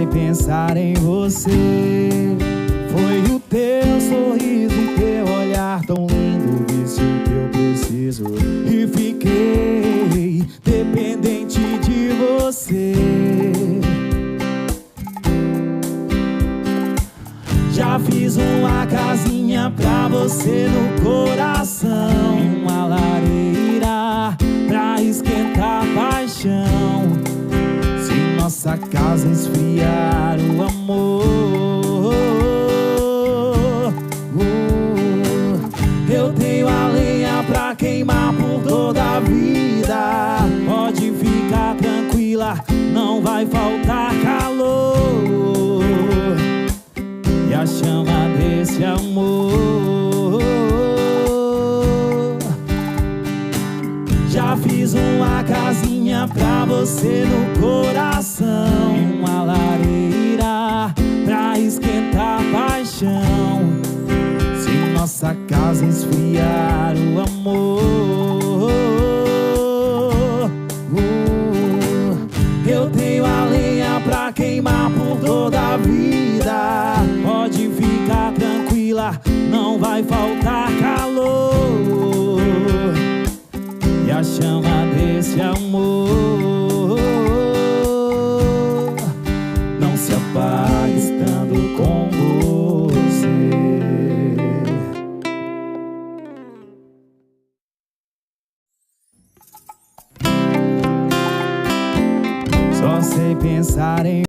pensar em você. Foi o teu sorriso e teu olhar tão lindo, disse o que eu preciso. E fiquei dependente de você. Já fiz uma casinha pra você no coração, uma lareira pra esquentar a paixão. Se nossa casa esfriar o amor, eu tenho a lenha pra queimar por toda a vida. Pode ficar tranquila, não vai faltar calor. E a chama desse amor. Já fiz uma casinha pra você no coração, uma lareira pra esquentar a paixão. Se nossa casa esfriar o amor, eu tenho a lenha pra queimar por toda a vida. Pode ficar tranquila, não vai faltar calor. E a chama desse amor não se apaga estando com você. Só sei pensar em